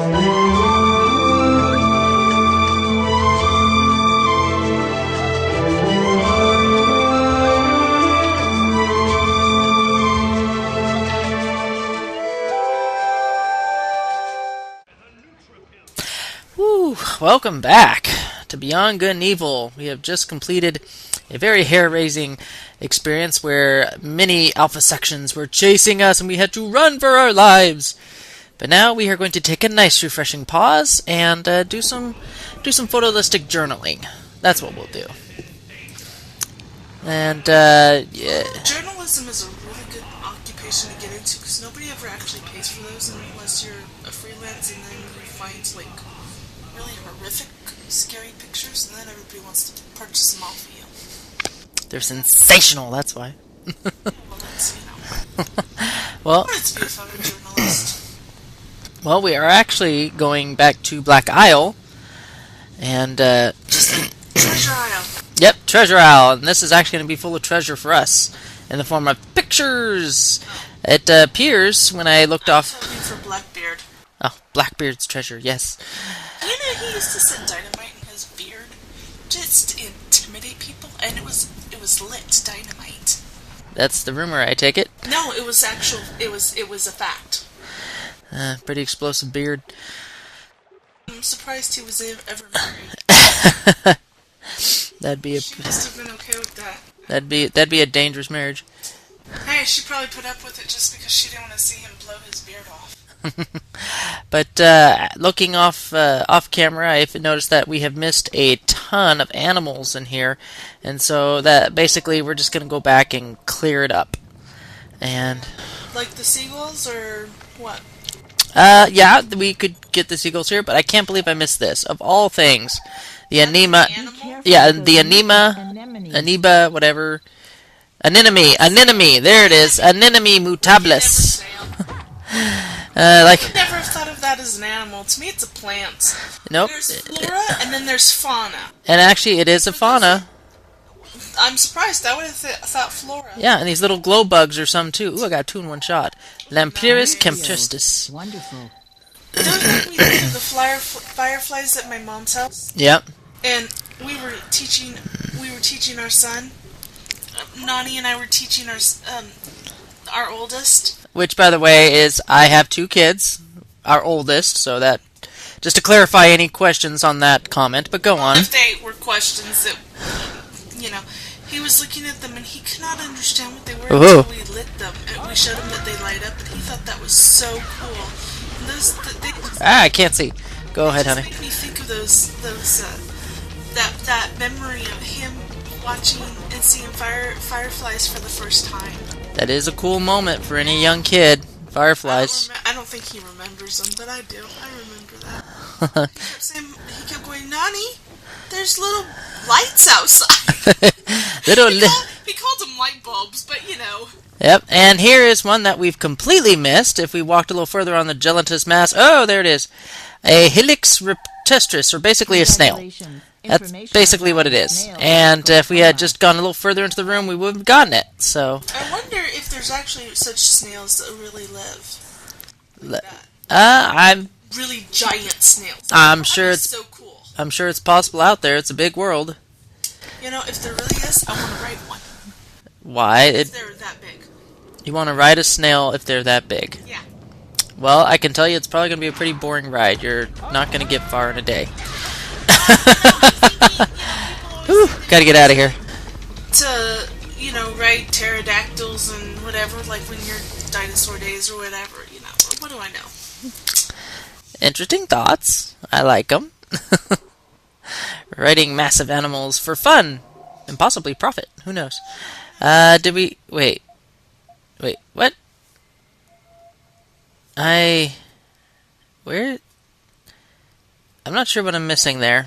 Woo! Welcome back to Beyond Good and Evil. We have just completed a very hair-raising experience where many alpha sections were chasing us and we had to run for our lives. But now we are going to take a nice refreshing pause and do some photolistic journaling. That's what we'll do. And yeah. Journalism is a really good occupation to get into because nobody ever actually pays for those unless you're a freelance, and then you find like really horrific, scary pictures, and then everybody wants to purchase them off of you. They're sensational, that's why. Well, that's, Well, it's be a photojournalist. Well, we are actually going back to Black Isle, and Treasure Isle. Yep, Treasure Isle, and this is actually going to be full of treasure for us in the form of pictures. It appears when I looked off. I'm hoping for Blackbeard. Oh, Blackbeard's treasure, yes. You know, he used to set dynamite in his beard just to intimidate people, and it was lit dynamite. That's the rumor, I take it. No, it was actual. It was a fact. Pretty explosive beard. I'm surprised he was ever married. That'd be a. She must have been okay with that. That'd be a dangerous marriage. Hey, she probably put up with it just because she didn't want to see him blow his beard off. But looking off camera, I've noticed that we have missed a ton of animals in here, and so that basically we're just gonna go back and clear it up. And like the seagulls, or what? Yeah, we could get the seagulls here, but I can't believe I missed this. Of all things, the anema. Yeah, the amoeba, whatever. Anemone. There it is. Anemone mutabilis. I would never have thought of that as an animal. To me, it's a plant. Nope. There's flora, and then there's fauna. And actually, it is a fauna. I'm surprised. I would have thought flora. Yeah, and these little glow bugs are some too. Ooh, I got two in one shot. Lampiris camptristis. Wonderful. Don't make me think of the fireflies at my mom's house. Yep. And we were teaching our son. Nani and I were teaching our oldest. Which, by the way, is I have two kids, our oldest, so that just to clarify any questions on that comment. But go on. If they were questions that, he was looking at them and he could not understand what they were until we lit them. And we showed him that they light up, and he thought that was so cool. And I can't see. Go ahead, honey. Make me think of that memory of him watching and seeing fireflies for the first time. That is a cool moment for any young kid. Fireflies. I don't think he remembers them, but I do. I remember that. He kept going, Nani, there's little lights outside. He called them light bulbs, but Yep, and here is one that we've completely missed. If we walked a little further on the gelatinous mass, oh, there it is. A Helix rupestris, or basically a snail. That's basically what it is. And if we had just gone a little further into the room, we would have gotten it. So I wonder if there's actually such snails that really live. Like that. I'm really giant snails. I'm sure it's so cool. I'm sure it's possible out there. It's a big world. If there really is, I want to ride one. Why? If they're that big. You want to ride a snail if they're that big? Yeah. Well, I can tell you it's probably going to be a pretty boring ride. You're not going to get far in a day. Whew, gotta get out of here. To, ride pterodactyls and whatever, like when you're dinosaur days or whatever, what do I know? Interesting thoughts. I like them. Riding massive animals for fun and possibly profit. Who knows? Did we... Wait, what? Where... I'm not sure what I'm missing there.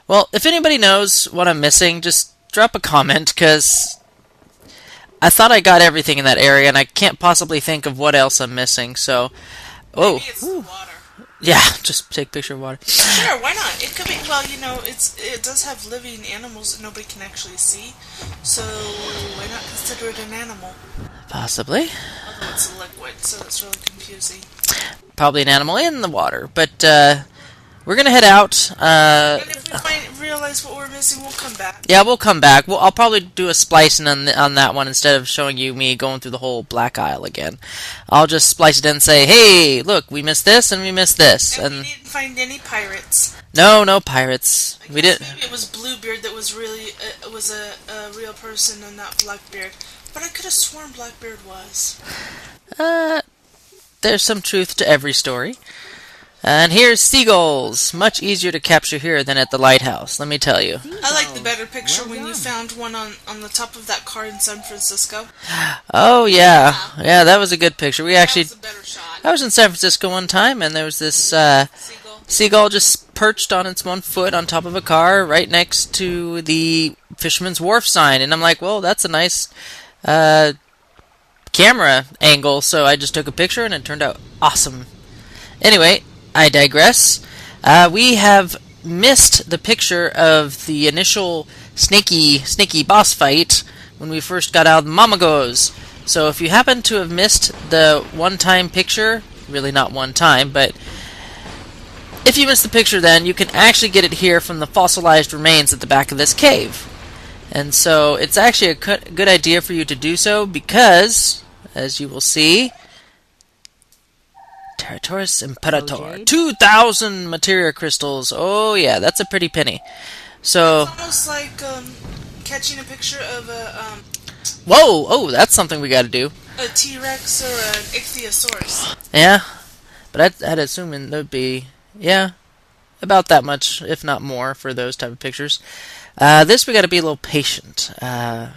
Well, if anybody knows what I'm missing, just drop a comment, because I thought I got everything in that area, and I can't possibly think of what else I'm missing, so... Maybe it's the water. Yeah, just take a picture of water. Sure, why not? It could be, it does have living animals that nobody can actually see, so why not consider it an animal? Possibly. Although it's a liquid, so it's really confusing. probably an animal in the water. But we're gonna head out. And if we realize what we're missing, we'll come back. Yeah, we'll come back. I'll probably do a splicing on that one instead of showing you me going through the whole Black Isle again. I'll just splice it in and say, hey, look, we missed this and we missed this. And we didn't find any pirates. No pirates. We didn't. Maybe it was Bluebeard that was really was a real person and not Blackbeard. But I could have sworn Blackbeard was. There's some truth to every story. And here's seagulls. Much easier to capture here than at the lighthouse, let me tell you. I like the better picture when you found one on the top of that car in San Francisco. Oh, yeah. Yeah, that was a good picture. We actually... That was a better shot. I was in San Francisco one time, and there was this seagull just perched on its one foot on top of a car right next to the Fisherman's Wharf sign. And I'm like, well, that's a nice camera angle. So I just took a picture, and it turned out awesome. Anyway, I digress. We have missed the picture of the initial snaky boss fight when we first got out of the Mamagos. So if you happen to have missed the one-time picture, really not one time, but if you missed the picture then, you can actually get it here from the fossilized remains at the back of this cave. And so it's actually a good idea for you to do so because, as you will see, Territoris Imperator. 2,000 materia crystals. Oh yeah, that's a pretty penny. So it's almost like catching a picture of a whoa! Oh, that's something we got to do. A T-Rex or an Ichthyosaurus. Yeah, but I'd assume there'd be about that much, if not more, for those type of pictures. This we got to be a little patient. Come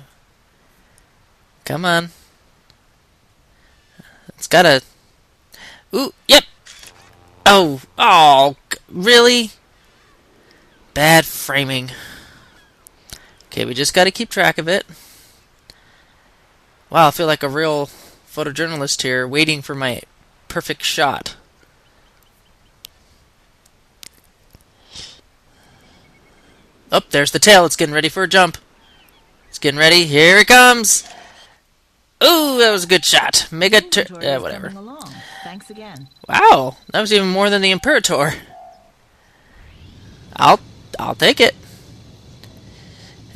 on, it's gotta. Ooh, yep. Oh, really? Bad framing. Okay, we just got to keep track of it. Wow, I feel like a real photojournalist here, waiting for my perfect shot. Oh, there's the tail. It's getting ready for a jump. It's getting ready. Here it comes. Ooh, that was a good shot. Whatever. Thanks again. Wow, that was even more than the Imperator. I'll take it.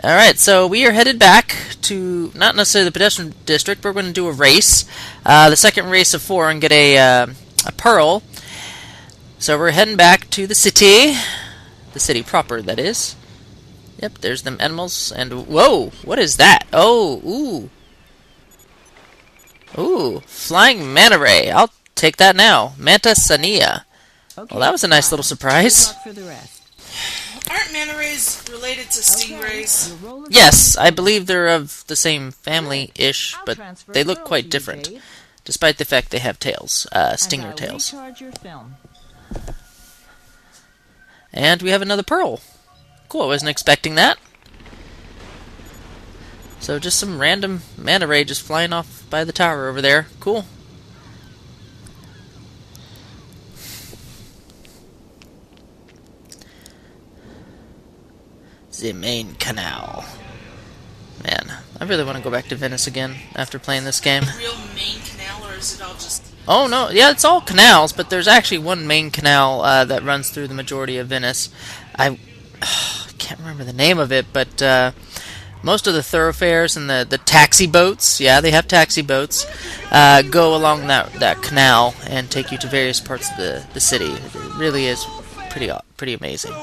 Alright, so we are headed back to, not necessarily the pedestrian district, but we're going to do a race. The second race of 4 and get a pearl. So we're heading back to the city. The city proper, that is. Yep, there's them animals. And, whoa, what is that? Oh, ooh. Ooh, flying manta ray. I'll take that now. Manta Sania. Okay, Well, that was a nice little surprise. Good luck for the rest. Aren't manta rays related to stingrays? Your roll is Yes, ready. I believe they're of the same family-ish, I'll but transfer they look pearls quite to you, different, Jade, despite the fact they have tails, and stinger I'll tails. recharge your film. And we have another pearl. Cool, I wasn't expecting that. So just some random manta ray just flying off by the tower over there. Cool. The main canal. Man, I really want to go back to Venice again after playing this game. Real main canal, or is it all just? Oh no, yeah, it's all canals, but there's actually one main canal that runs through the majority of Venice. I can't remember the name of it, but most of the thoroughfares and the taxi boats, yeah, they have taxi boats, go along that canal and take you to various parts of the city. It really is pretty amazing.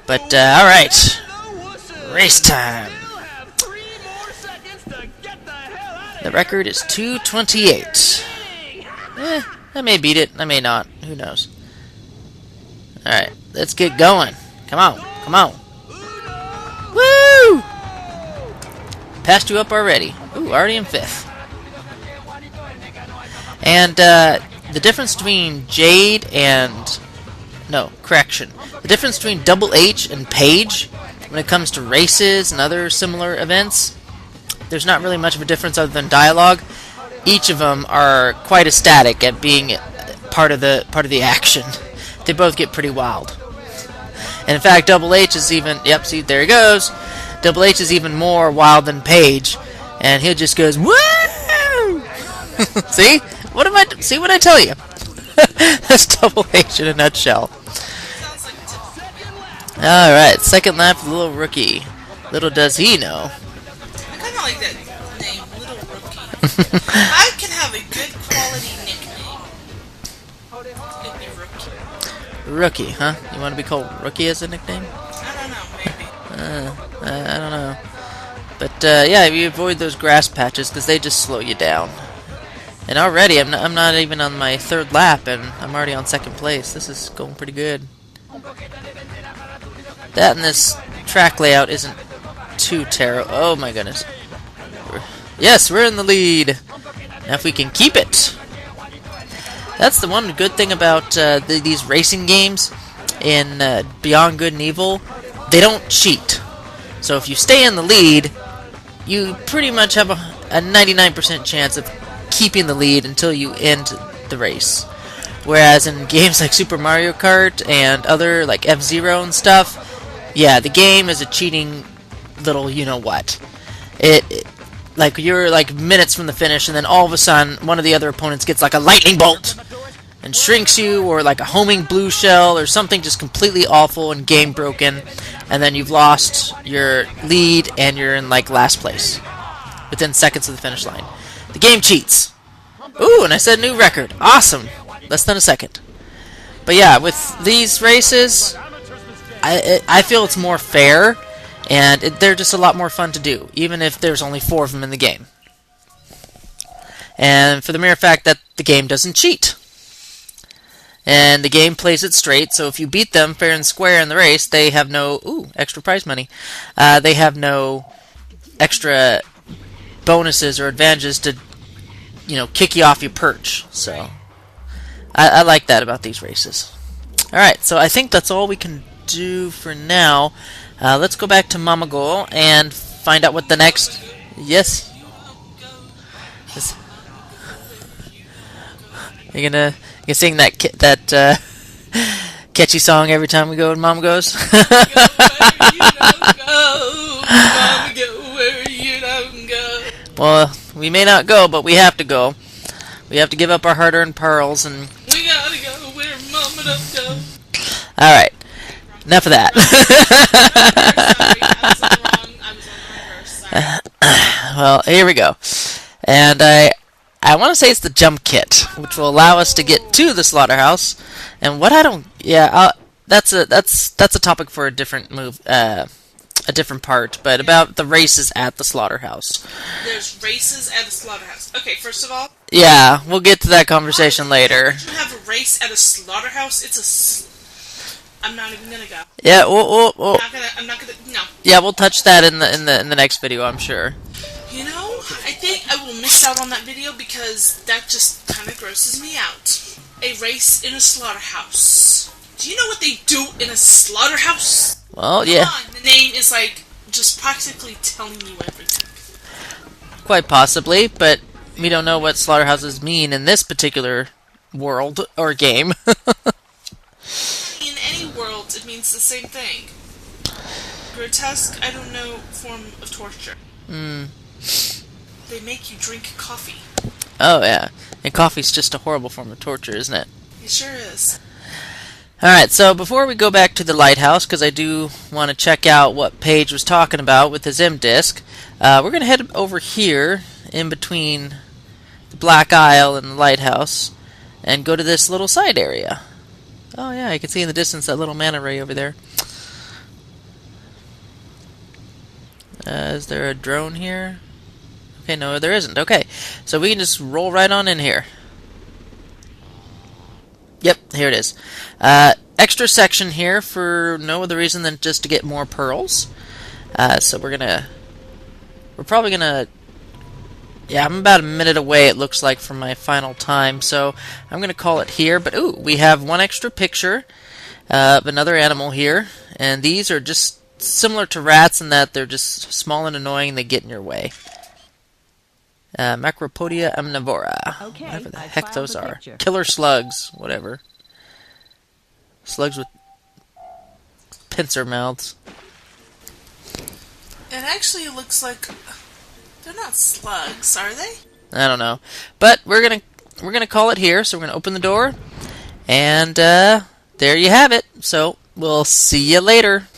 But alright, race time. The record is 2:28. I may beat it, I may not, who knows. Alright, let's get going. Come on. Woo! Passed you up already. Ooh, already in 5th. And the difference between Jade and... No, correction. The difference between Double H and Paige when it comes to races and other similar events, there's not really much of a difference other than dialogue. Each of them are quite ecstatic at being part of the action. They both get pretty wild. And in fact, Double H is even... Yep, see, there he goes. Double H is even more wild than Paige, and he just goes, woo! See? See what I tell you? That's Double H in a nutshell. Sounds like a typical. Alright, second lap for the little rookie. Little does he know. I kind of like that name, Little Rookie. If I can have a good quality nickname, it'd be Rookie. Rookie, huh? You want to be called Rookie as a nickname? I don't know, maybe. I don't know. But, yeah, you avoid those grass patches because they just slow you down. And already, I'm not even on my third lap, and I'm already on second place. This is going pretty good. That and this track layout isn't too terrible. Oh my goodness. Yes, we're in the lead. Now if we can keep it. That's the one good thing about these racing games in Beyond Good and Evil. They don't cheat. So if you stay in the lead, you pretty much have a 99% chance of keeping the lead until you end the race. Whereas in games like Super Mario Kart and other like F-Zero and stuff, yeah, the game is a cheating little you-know-what. Like, you're like minutes from the finish, and then all of a sudden one of the other opponents gets like a lightning bolt and shrinks you, or like a homing blue shell, or something just completely awful and game broken, and then you've lost your lead and you're in like last place within seconds of the finish line. The game cheats. Ooh, and I set a new record. Awesome. Less than a second. But yeah, with these races, I feel it's more fair, and they're just a lot more fun to do, even if there's only 4 of them in the game. And for the mere fact that the game doesn't cheat. And the game plays it straight, so if you beat them fair and square in the race, they have no... Ooh, extra prize money. They have no extra bonuses or advantages to, you know, kick you off your perch. So, I like that about these races. Alright, so I think that's all we can do for now. Let's go back to Mama Goal and find out what the next... Yes? You gonna sing that catchy song every time we go and Mama goes? Well, we may not go, but we have to go. We have to give up our hard-earned pearls, and We gotta go where Mama don't go. all right, enough of that. I was on the wrong verse. Sorry. Well, here we go, and I want to say it's the jump kit, which will allow us to get to the slaughterhouse. And what I don't, yeah, that's a topic for a different a different part. But about the races at the slaughterhouse. There's races at a slaughterhouse. Okay, first of all, Yeah, we'll get to that conversation later. you have a race at a slaughterhouse. I'm not even gonna go. Yeah, I'm not gonna. No. yeah, we'll touch that in the next video, I'm sure. You know, I think I will miss out on that video because that just kind of grosses me out. A race in a slaughterhouse. Do you know what they do in a slaughterhouse? Well, yeah, Come on, the name is like just practically telling you everything. quite possibly, but we don't know what slaughterhouses mean in this particular world or game. In any world, it means the same thing. Grotesque, I don't know, form of torture. They make you drink coffee. Oh yeah, and coffee's just a horrible form of torture, isn't it? It sure is. Alright, so before we go back to the lighthouse, because I do want to check out what Paige was talking about with his M-Disc, we're going to head over here, in between the Black Isle and the lighthouse, and go to this little side area. Oh yeah, you can see in the distance that little manta ray over there. Is there a drone here? Okay, no, there isn't. Okay, so we can just roll right on in here. Yep, here it is. Extra section here for no other reason than just to get more pearls. So we're probably gonna, yeah, I'm about a minute away, it looks like, from my final time, so I'm gonna call it here. But ooh, we have one extra picture of another animal here, and these are just similar to rats in that they're just small and annoying, and they get in your way. Macropodia omnivora. Okay, Whatever the I heck filed those the are. picture. Killer slugs, whatever. Slugs with pincer mouths. It actually looks like they're not slugs, are they? I don't know. But we're gonna call it here, so we're gonna open the door And there you have it. So we'll see you later.